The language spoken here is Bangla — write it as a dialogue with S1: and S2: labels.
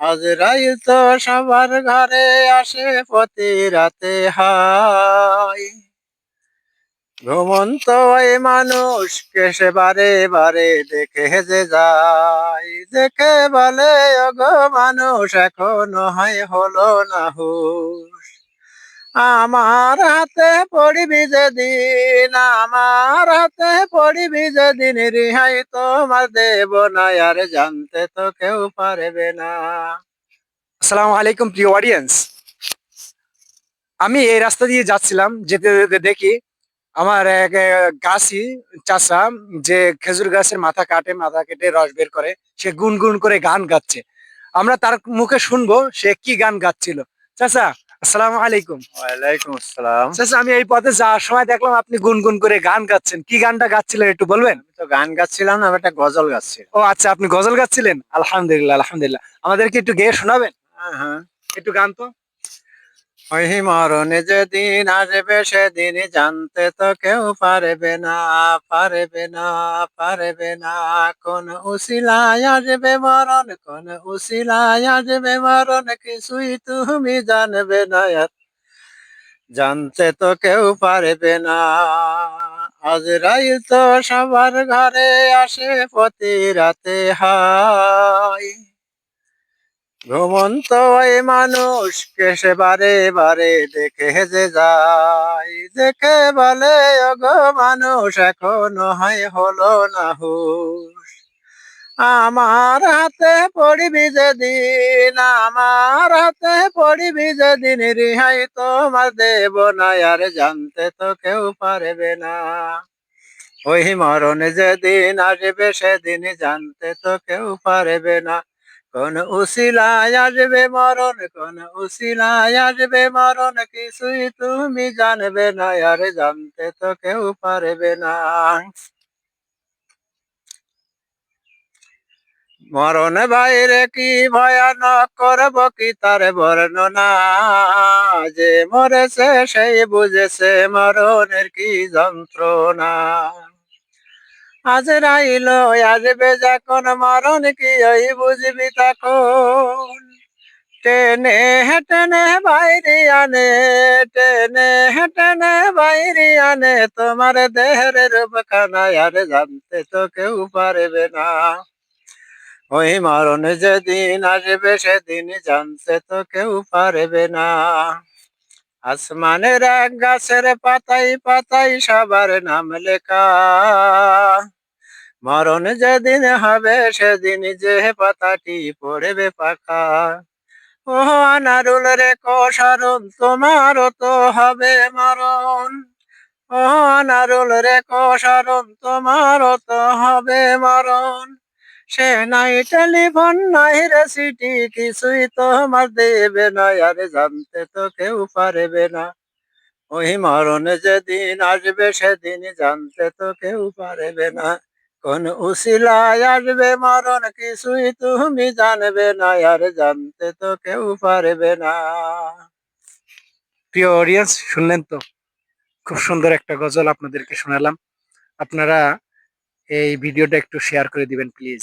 S1: আজরাইল তো সবার ঘরে আসে প্রতি রাতে হায়। ঘুমন্ত ওই মানুষকে সে বারে বারে দেখে যে যায়, দেখে বলে ওগো মানুষ এখনো হয় হলো না হুঁশ। আমার হাতে পড়িবি যেদিন, আমার হাতে পড়িবি যেদিন, রিহাই তোমার দেব না আর জানতে তো কেউ পারবে না।
S2: আসসালামু আলাইকুম প্রিয় অডিয়েন্স। আমি এই রাস্তা দিয়ে যাচ্ছিলাম, যেতে যেতে দেখি আমার এক গাছি চাচা, যে খেজুর গাছের মাথা কাটে, মাথা কেটে রস বের করে, সে গুনগুন করে গান গাচ্ছে। আমরা তার মুখে শুনবো সে কি গান গাচ্ছিল। চাচা, আসসালামু আলাইকুম।
S1: ওয়ালাইকুম আসসালাম।
S2: চাচা, আমি এই পথে যাওয়ার সময় দেখলাম আপনি গুনগুন করে গান গাচ্ছেন। কি গানটা গাচ্ছিলেন একটু বলবেন?
S1: আমি তো গান গাচ্ছিলাম না, আমি একটা গজল গাচ্ছিলাম।
S2: ও আচ্ছা, আপনি গজল গাচ্ছিলেন। আলহামদুলিল্লাহ, আলহামদুলিল্লাহ। আমাদেরকে একটু গেয়ে শোনাবেন?
S1: হ্যাঁ হ্যাঁ।
S2: একটু গান তো।
S1: ওই মরণে যেদিন আসবে সেদিন জানতে তো কেউ পারবে না, পারবে না, পারবে না। কোন উসিলায় আসবে মরণ, কোন উসিলায় আসবে মরণ, কিছুই তুমি জানবে না আর জানতে তো কেউ পারবে না। আজরাইল তো সবার ঘরে আসে প্রতি রাতে হায়। ঘুমন্ত ওই মানুষকে সে বারে বারে দেখে যে যায়, দেখে বলে ওগো মানুষ এখনো হয় হলো না হুঁশ। আমার হাতে পড়িবি যেদিন, আমার হাতে পড়িবি যেদিন, রিহাই তোমার দেব না আর জানতে তো কেউ পারবে না। ওই মরণ যেদিন আসবে সেদিন জানতে তো কেউ পারবে না। কোন উসিলায় আসবে মরণ, কোন উসিলায় আসবে মরণ, কিছুই তুমি জানবে না আর জানতে তো কেউ পারবে না। মরণ বাইরে কি ভয়ানক, করব কি তার বর্ণনা, যে মরেছে সেই বুঝেছে মরণের কি যন্ত্রণা। আজরাইল আসবে যখন মরণ কি ওই বুঝবি তখন, টেনে হেটেনে বাইরে আনে, টেনে হেটেনে বাইরে আনে, তোমার দেহের রূপখানা আর জানতে তো কেউ পারবে না। ওই মরণ যেদিন আসবে সেদিন জানতে তো কেউ পারবে না। আসমানের এক গাছের পাতায় পাতায় সবার নাম লেখা, মরণ যেদিন হবে সেদিন যে পাতাটি পড়বে পাকা। ও আনারুল রে কসারুন, তোমারও তো হবে মরণ। ও আনারুল রে কসারুন, তোমারও তো হবে মরণ। সে নাই টেলিফোন নাই রেসিটি, কিছুই তোমার দেবে না আর জানতে তো কেউ পারবে না। ওই মরণ যেদিন আসবে সেদিন জানতে তো কেউ পারবে না। কোন উসিলায় আসবে মরণ, কিছুই তুমি জানবে না আর জানতে তো কেউ পারবে না।
S2: প্রিয় অডিয়েন্স, শুনলেন তো? খুব সুন্দর একটা গজল আপনাদেরকে শোনালাম। আপনারা এই ভিডিওটা একটু শেয়ার করে দিবেন প্লিজ।